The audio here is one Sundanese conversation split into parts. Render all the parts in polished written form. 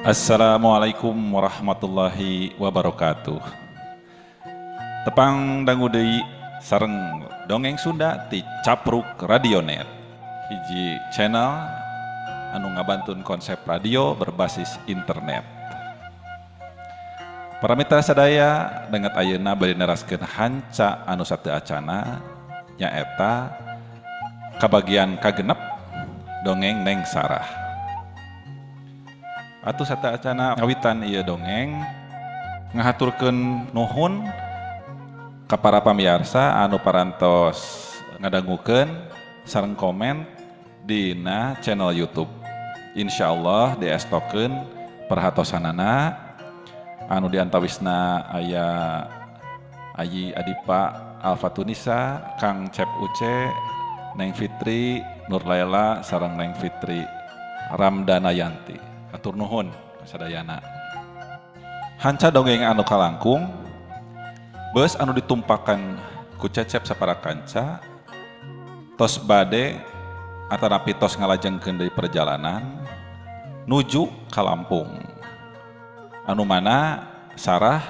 Assalamualaikum warahmatullahi wabarakatuh. Tepang dangu deui sareng dongeng Sunda ti Capruk Radionet. Hiji channel anu ngabantun konsep radio berbasis internet. Para mitra sadaya dengat ayeuna bari neraskeun hanca anu sateu acana nyaeta kabagian kagenep dongeng Neng Sarah. Atuh sata acana ngawitan ieu dongeng ngahaturkeun nuhun ka para pamirsa anu parantos ngadangukeun sareng komen dina channel YouTube. Insyaallah diestokeun perhatosanana anu diantawisna aya Ayi Adipa Alfatunisa, Kang Cep Uce, Neng Fitri, Nur Laila sareng Neng Fitri Ramdana Yanti. Atur nuhun sadayana. Hanca dongeng anu kalangkung beus anu ditumpakan ku Cecep sapara kanca tos bade atanapi tos ngalajengkeun deui perjalanan nuju ka Lampung. Anu mana Sarah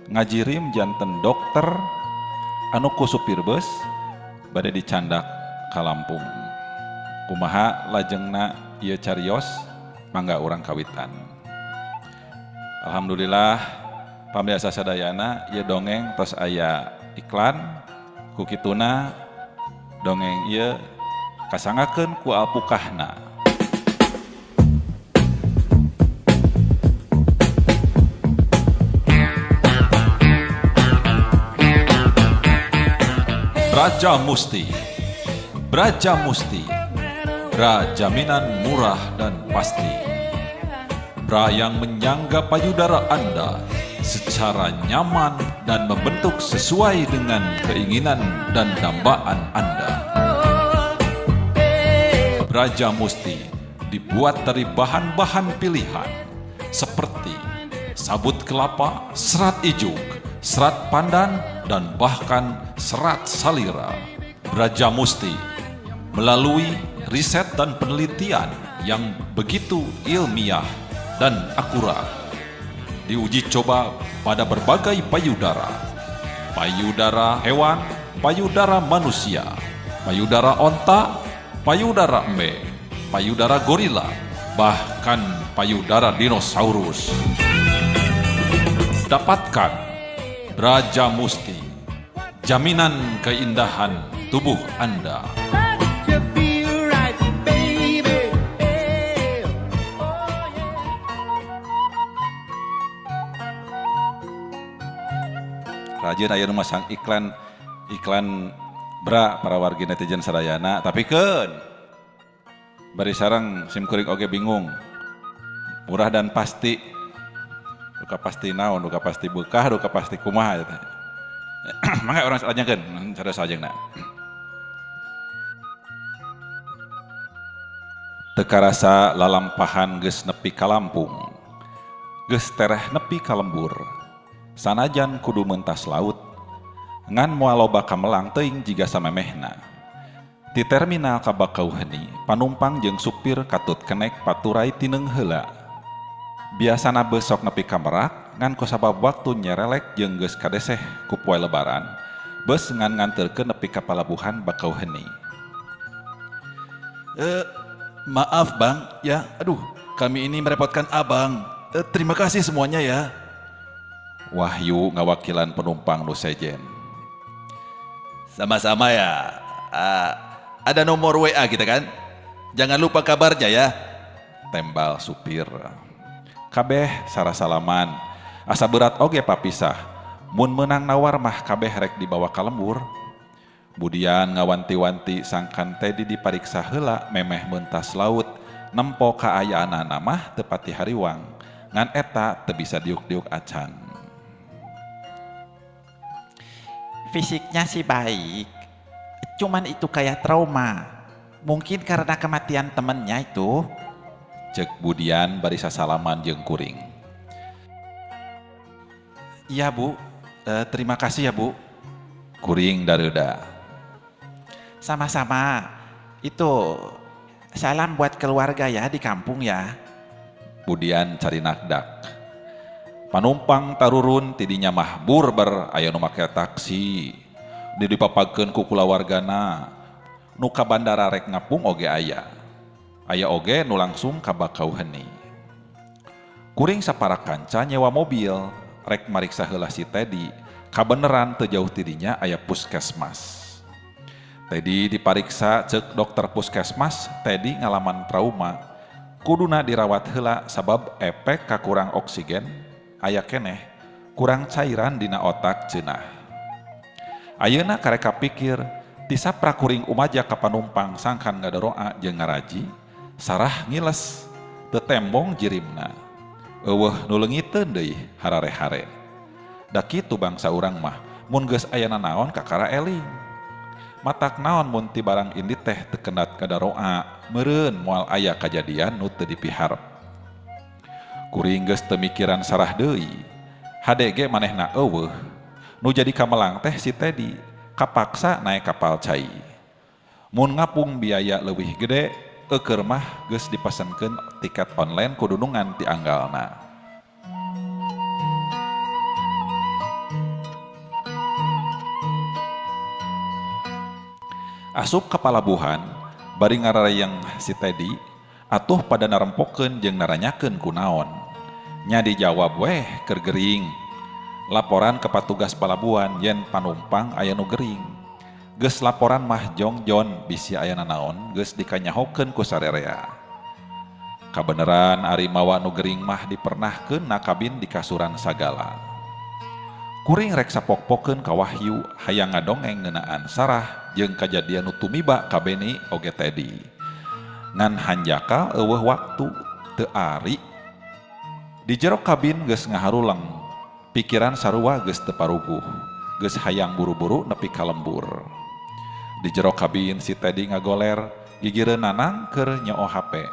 ngajirim janten dokter anu ku supir beus bade dicandak ka Lampung. Kumaha lajengna ieu carios? Mangga urang kawitan. Alhamdulillah pamirsa sadayana ieu dongeng tos aya iklan ku kituna dongeng ieu kasangakeun ku alpukahna. Braja Musti. Braja Musti. Bra jaminan murah dan pasti. Bra yang menyangga payudara Anda secara nyaman dan membentuk sesuai dengan keinginan dan dambaan Anda. Braja Musti dibuat dari bahan-bahan pilihan seperti sabut kelapa, serat ijuk, serat pandan, dan bahkan serat salira. Braja Musti melalui riset dan penelitian yang begitu ilmiah dan akurat diuji coba pada berbagai payudara hewan, payudara manusia, payudara onta, payudara embe, payudara gorila, bahkan payudara dinosaurus. Dapatkan Braja Musti, jaminan keindahan tubuh Anda. Rajin aya nu masang iklan bra para wargi netizen sadayana, tapi keun bari sareng sim kuring oge bingung. Murah dan pasti. Duka pasti naon, duka pasti bekah, duka pasti kumaha eta. Mangga urang salanyakeun cara sajengna. Teu karasa lalampahan geus nepi ka Lampung. Geus tereh nepi ka lembur. Sanajan kudu mentas laut, ngan moal loba kamelang teuing jiga samemehna. Di terminal ka Bakauheni, panumpang jeung supir katut kenek paturai tineng heula. Biasana besok nepi ka Merak, ngan kusabab waktu nyerelek jeung geus kadeseh ku poe lebaran, beus ngan nganterkeun nepi ka palabuhan Bakauheni. Maaf bang, ya, aduh, kami ini merepotkan abang. Terima kasih semuanya ya. Wahyu ngawakilan penumpang nu sejen. Sama-sama ya. Ada nomor WA kita kan? Jangan lupa kabarnya ya. Tembal supir. Kabeh sarasalaman. Asa berat oge papisah. Mun menang nawar mah kabeh rek dibawa ka lembur. Budian ngawanti-wanti sangkan tedi dipariksa heula memeh mentas laut. Nempo kaayaanana mah teu pati hariwang. Ngan eta teu bisa diuk-diuk acan. Fisiknya sih baik, cuman itu kayak trauma. Mungkin karena kematian temennya itu. Cek Budian bari sasalaman jeung kuring. Iya bu, terima kasih ya bu. Kuring dareuda. Sama-sama, itu salam buat keluarga ya di kampung ya. kemudian cari nakdak. Panumpang tarurun tidinya mah burber aya nu make taksi. Dipapagkeun ku kulawargana. Nu ka bandara rek ngapung oge aya. Aya oge nu langsung ka Bakauheni. Kuring sapara kanca nyewa mobil rek mariksa heula si Teddy. Kabeneran teu jauh tidinya aya puskesmas. Teddy dipariksa cek dokter puskesmas, Teddy ngalaman trauma. Kuduna dirawat heula sabab efek kakurang oksigen, aya keneh kurang cairan dina otak cenah. Ayeuna kareka pikir, tisapra kuring umaja ka panumpang sangkan ngadaroa jeung ngaraji, sarah ngiles, teu tembong jirimna. Eueuh nu leungiteun deui harare-hare. Da kitu bangsa urang mah, mun geus aya nanaon kakara eling. Matak naon mun ti barang indi teh teu kendat kadaroa, meureun moal aya kajadian nu teu dipiharep. Kuring geus teu mikiran sarah deui. Hade ge manehna eueuh. Nu jadi kamelang teh si Teddy, kapaksa naek kapal cai. Mun ngapung biaya leuwih gede, eukeur mah geus dipesenkeun tiket online kudu nungan ti anggalna. Asup ka palabuhan, bari ngararayang si Teddy, atuh pada narempokeun jeung naranyakeun kunaon. Nya dijawab weh keur gering. Laporan ke patugas palabuhan yen panumpang aya nu gering. Geus laporan mah jongjon bisi aya nanaon geus dikanyahokeun ku sarerea. Kabeneran ari mawa nu gering mah dipernahkeun na kabin di kasuran sagala. Kuring rek sapok-pokeun ka Wahyu hayang ngadongeng ngeunaan sarah jeung kajadian nu tumiba ka Beni oge Teddy. Ngan hanjakal eueuh waktu teu ari. Di jero kabin geus ngaharulang, pikiran sarua geus teu paruguh, geus hayang buru-buru nepi ka lembur. Di jero kabin si Teddy ngagoler, gigireun Nanang keur nyoo HP.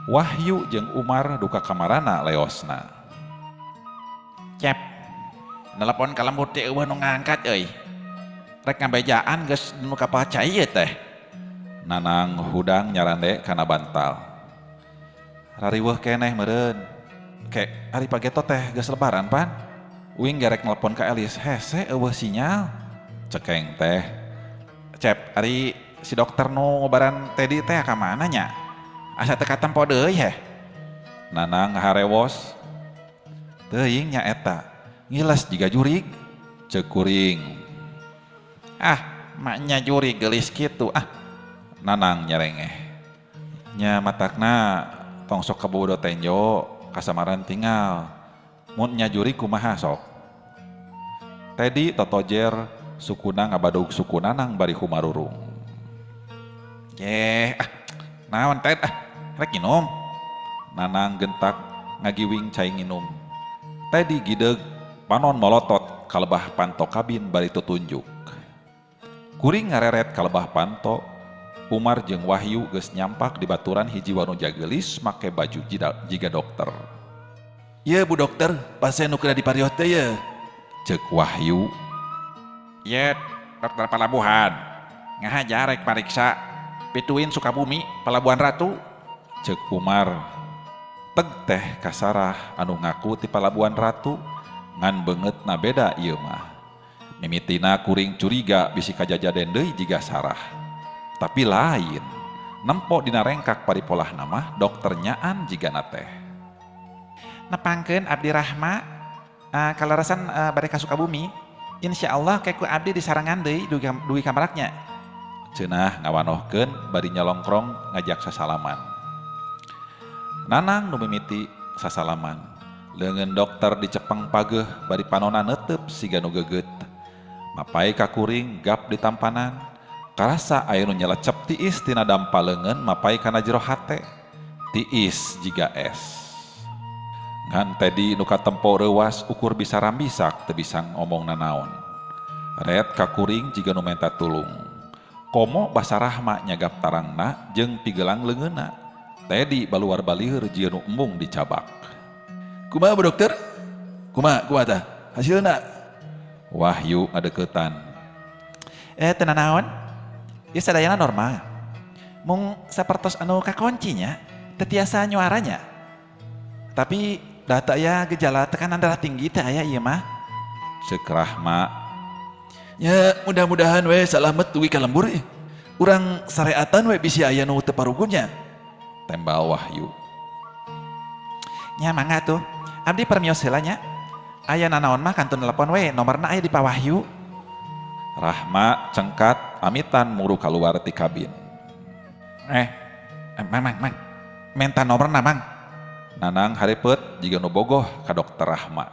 Wahyu jeung Umar duka kamarana leosna. Cep, nelpon ka lembur teh eueuh nu ngangkat euy. Rek ngabejaan geus nu kapal cai ieu teh. Nanang hudang nyarande kana bantal. Rariweuh keneh meureun. Kek ari pageto teh geus lebaran pan. Uing gerek nelpon ka Elis, hese eueuh sinyal. Cekeng teh. Cep, ari si dokter nu ngobaran Teddy teh ka mana nya? Asa teu katempo deui heh. Nanang ngaharewos. Teuing nya eta. Ngiles jiga jurig. Ceuk kuring. Ah, maknya jurig geulis kitu ah. Nanang nyarengeh. Nya matakna tong sok kabodo tenjo kasamaran tinggal. Mun nya jurig kumaha sok. Teddy totojer sukuna ngabadug suku Nanang bari humarurung. Naon Ted rek nginum. Nanang gentak ngagiwing cai nginum. Teddy gideg panon molotot kalebah panto kabin bari tutunjuk. Kuring ngareret kalebah panto, Umar jeung Wahyu geus nyampak di baturan hiji wanuja geulis make baju jiga dokter. Ieu Bu Dokter, pasien nu kena diparios teh ye. Ceuk Wahyu. Ieu dokter palabuhan. Ngahaja rek pariksa pituin Sukabumi, Pelabuhan Ratu. Ceuk Umar. Teg teh ka Sarah anu ngaku ti Palabuhan Ratu, ngan beungeutna beda ieu mah. Mimitina kuring curiga bisi kajajaden deui jiga Sarah. Tapi lain, nempo dina rengkak paripolahna mah dokter nyaan jigana teh. Nepangkeun Abdi Rahma kalarasan bade ka Sukabumi. Insyaallah keku abdi disarangan deui dugi kamaraknya. Ceunah ngawanohkeun bari nyolongkrong ngajak sasalaman. Nanang nu mimiti sasalaman. Leungeun dokter dicepeng pageuh bari panonna neuteup siga nu geugeut. Mapai ka kuring gap di tampanan. Karasa aya nu nyelecep tiis tina dampa leungeun mapai kana jero hate. Tiis jiga es. Ngan Teddy nu katempo reuwas ukur bisa rambisak teu bisa ngomong nanaon. Ret ka kuring jiga nu menta tulung. Komo basa Rahma nyagap tarangna jeung pigelang leungeunna. Teddy baluar balieur jieu nu embung dicabak. Kumaha Bu Dokter? Kumaha tah? Hasilna? Wahyu ngadeuketan. Teu nanaon. Ieu sadayana normal. Mung sapertos anu kakoncinya teu tiasa nyuaranya. Tapi data ya gejala tekanan darah tinggi teh aya ieu mah. Ceuk Rahma. Ya mudah-mudahan we salamet dugi ka lembur. Urang sareatan we bisi aya nu teu parugunya. Tembal Wahyu. Nya mangga tuh. Abdi permios heula nya. Aya nanaon mah kantun telepon we, nomorna aya di Pak Wahyu. Rahma cengkat amitan muru keluar ti kabin. Mang. Menta nomorna, Mang. Nanang hareupeut jiga nu bogoh ka dokter Rahma.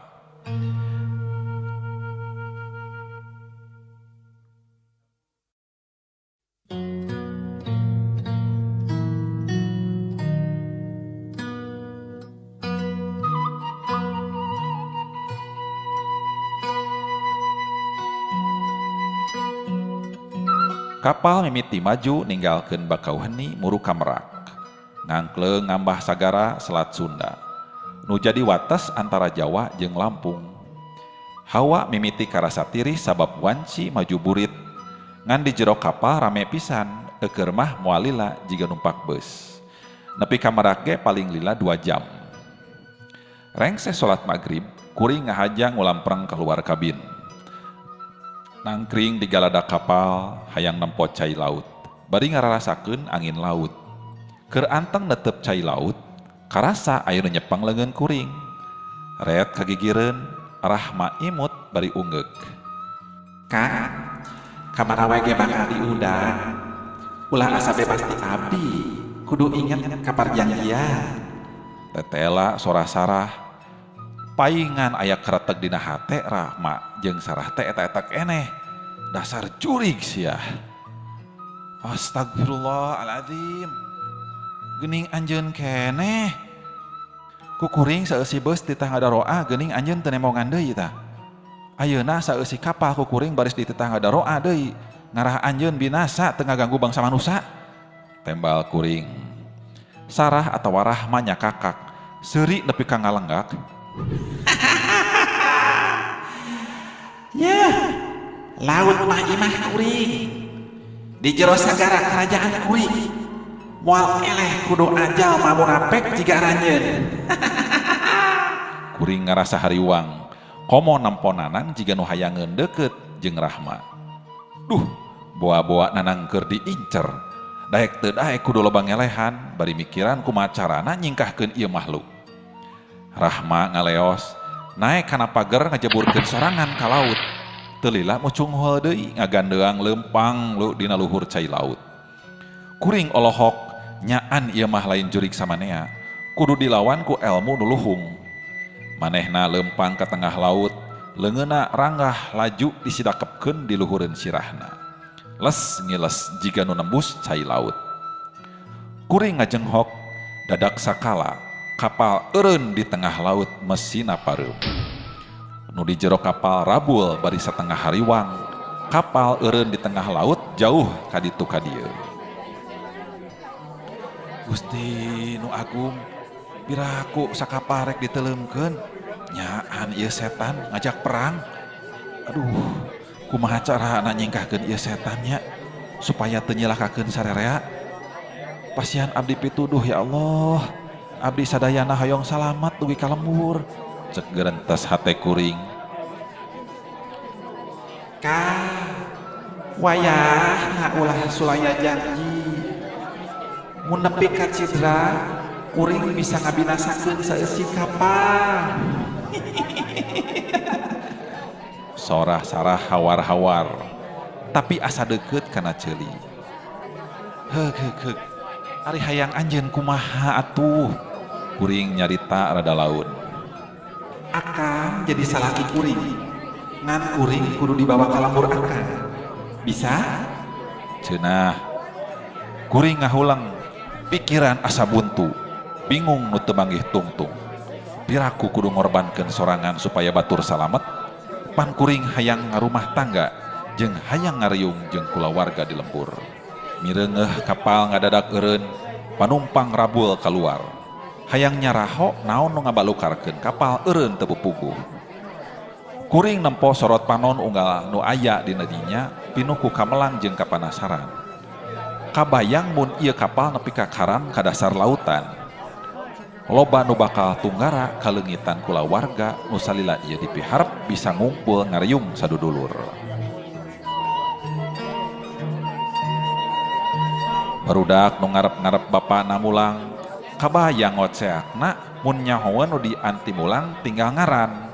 Kapal mimiti maju ninggalkeun Bakauheni muru ka Merak. Ngangkleng ngambah sagara Selat Sunda. Nu jadi wates antara Jawa jeung Lampung. Hawa mimiti karasa tirih sabab wanci maju burit. Ngan di jero kapal rame pisan, eukeur mah moal lila jiga numpak beus. Nepi ka Merak ge paling lila 2 jam. Rengse salat magrib, kuring ngahajang ulampreng keluar kabin. Nangkring di galadak kapal hayang nempot cai laut. Bari ngararasakeun angin laut. Keur anteng netep cai laut, karasa aya nu nyepeng leungeun kuring. Ret kagigireun, Rahma imut bari ungeuk. Kang, kamana wae ge bakal diundang. Ulah asa bebas ti abdi, kudu inget kaparjanjian. Tetela sora Sarah. Paingan aya kretek dina hate Rahma jeung Sarah teh eta-eta keneh. Dasar jurig sia. Astagfirullahaladzim. Geuning anjeun keneh. Ku kuring saeusi beus di tangga daroa geuning anjeun teu nemongan deui tah. Ayeuna saeusi kapal ku kuring baris di tetangga daroa deui. Ngarah anjeun binasa teu ngaganggu bangsa manusia. Tembal kuring. Sarah atawa Rahma nya kakak. Seuri nepi ka ngalenggak. Ya, laut mah imah kuring. Di jero sagara kerajaan kuring. Moal eleh kudu ajal mah munapek jiga ranjeun. Kuring ngarasa hariwang. Komo namponanang jiga nu hayangeun deukeut jeung Rahma. Duh, boa-boa nanang keur diincer. Daek teu daek kudu loba ngelehan bari mikiran kumaha carana nyingkahkeun ieu makhluk. Rahma ngaleos, naik kana pager ngajeburkeun sorangan ka laut. Teu lila mucung heul deui ngagandeang leumpang lu dina luhur cai laut. Kuring olohok, nyaan ieu mah lain jurig samanea, kudu dilawan ku elmu nu luhung. Manehna leumpang ka tengah laut, leungeunna ranggah laju disidakepkeun di luhureun sirahna. Les ngiles jiga nu nembus cai laut. Kuring ngajenghok, dadak sakala kapal eureun di tengah laut mesina pareup. Nu di jero kapal rabul bari satengah hariwang. Kapal eureun di tengah laut jauh ka ditu ka dieu. Gusti nu agung, biraku sakapal rek diteleumkeun. Nyaan ieu setan ngajak perang. Aduh, kumaha carana nyingkahkeun ieu setan nya supaya teu nyilakakeun sarerea. Pasian abdi pituduh ya Allah. Abdi sadayana hoyong salamat dugi ka lembur. Cek gerentes hate kuring. Kang, wayahna ulah sulaya janji. Mun nepi ka cidra, kuring bisa ngabinasakeun saeusi kapal. Sorah Sarah hawar-hawar. Tapi asa deukeut kana ceuli. Heug. Ari hayang anjeun kumaha atuh? Kuring nyarita rada laun. Akang jadi salaki kuring. Ngan kuring kudu dibawa ka lembur akang. Bisa? Cenah. Kuring ngahulang. Pikiran asa buntu. Bingung nu teu manggih tungtung. Piraku kudu ngorbankeun sorangan supaya batur salamet. Pan kuring hayang ngarumah tangga jeung hayang ngariung jeung kulawarga di lembur. Mireungeuh kapal ngadadak eureun, panumpang rabul keluar. Hayang nyaraho naon nu ngabalukarkeun kapal eureun teu pupuguh. Kuring nempo sorot panon unggal nu aya dina dinya pinuh ku kamelang jeung kapanasaran. Kabayang mun ieu kapal nepi ka karam ka dasar lautan. loba nu bakal tunggara kalengitan kula warga nu salila ieu dipiharep bisa ngumpul ngariung sadudulur. Barudak nu ngarep-ngarep bapana mulang kabayang ngoceakna mun nyahoeun nu dianti mulang tinggal ngaran.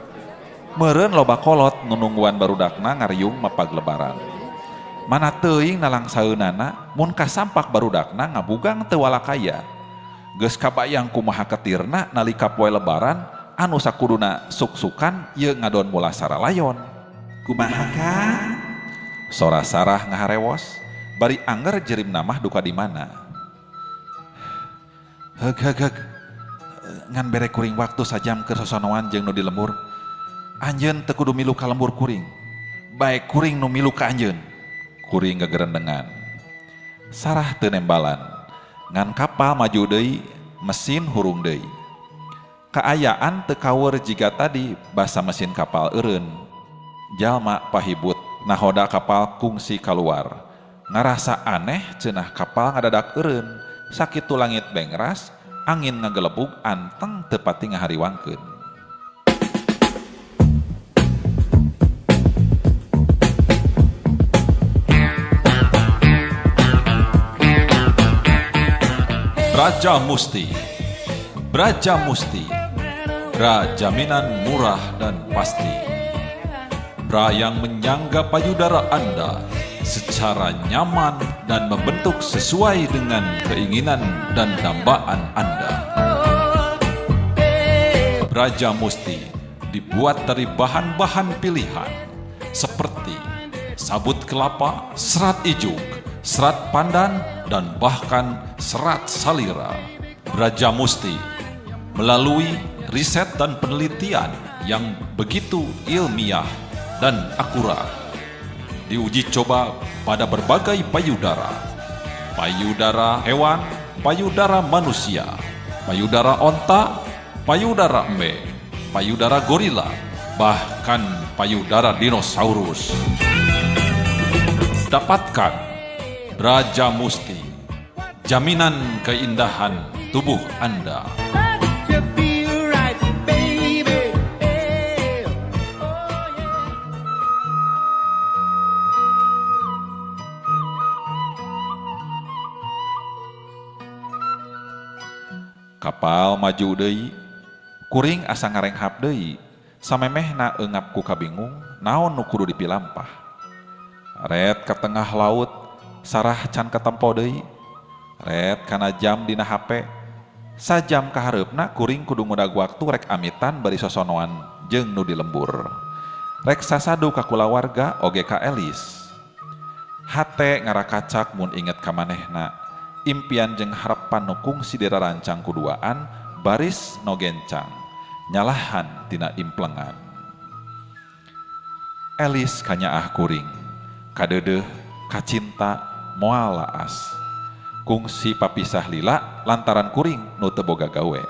Meureun loba kolot nu nungguan barudakna ngariung mapag lebaran. Mana teuing nalangsaeunana mun kasampak barudakna ngabugang teu walakaya. Geus kabayang kumaha ketirna nalika poe lebaran anu sakuduna suk-sukan ieu ngadon mula saralayon. Kumaha Kang? Sora Sarah ngaharewos bari angger jerimna mah duka di mana. Heug ngan bere kuring waktu sajam keur sosonoan jeung nu di lembur. Anjeun teu kudu milu ka lembur kuring. Bae kuring nu milu ka anjeun. Kuring gegerendengan. Sarah teu nembalan. Ngan kapal maju deui, mesin hurung deui. Kaayaan teu kawer jiga tadi basa mesin kapal eureun. Jalma pahibut nahoda kapal kungsi kaluar. Ngarasa aneh cenah kapal ngadadak eureun. Sakitu langit bengras, angin ngagelebug anteng teu pati ngahariwangkeun. Braja Musti, Braja Musti, bra jaminan murah dan pasti. Bra yang menyangga payudara Anda secara nyaman dan membentuk sesuai dengan keinginan dan dambaan Anda. Braja Musti dibuat dari bahan-bahan pilihan seperti sabut kelapa, serat ijuk, serat pandan, dan bahkan serat salira. Braja Musti melalui riset dan penelitian yang begitu ilmiah dan akurat diuji coba pada berbagai payudara. Payudara hewan, payudara manusia, payudara onta, payudara embe, payudara gorila, bahkan payudara dinosaurus. Dapatkan Braja Musti, jaminan keindahan tubuh Anda. Kapal maju deui, kuring asa ngarenghap deui, samemehna eungap ku kabingung naon nu kudu dipilampah. Ret ka tengah laut, Sarah can katempo deui. Ret kana jam dina HP. Sajam kahareupna kuring kudu ngudag waktu rek amitan bari sosonoan jeung nu di lembur. Rek sasadu ka kulawarga oge ka Elis. Hate ngarakacak mun inget ka manehna. Impian jeung harapan nu kungsi dirarancang kuduaan baris no gencang. Nyalahan tina implengan. Elis kanyaah kuring. Kadeudeuh, kacinta, moal laas. Kungsi papisah lila lantaran kuring nu teu boga gawe.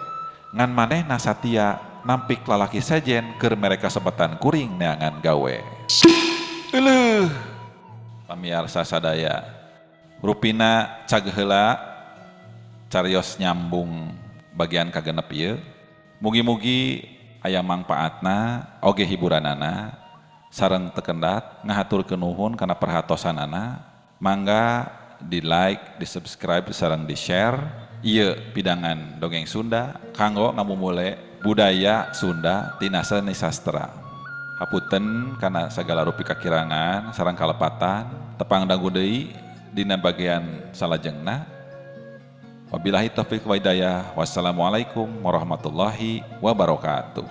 Ngan manehna satia nampik lalaki sejen keur mereka sebetan kuring neangan gawe. Eleuh. Pamirsa sadaya, rupina cag heula carios nyambung bagian kagenep ieu. Mugi-mugi aya mangpaatna oge hiburanana sareng tekendat ngahaturkeun nuhun kana perhatosanana. Mangga di like, di subscribe, sareng di share. Ieu pidangan dongeng Sunda kanggo ngamumule budaya Sunda tina seni sastra. Hapunten kana sagala rupi kakirangan sareng kalepatan. Tepang dangu deui dina bagian salajengna. Wabillahi taufiq wa hidayah. Wassalamualaikum warahmatullahi wabarakatuh.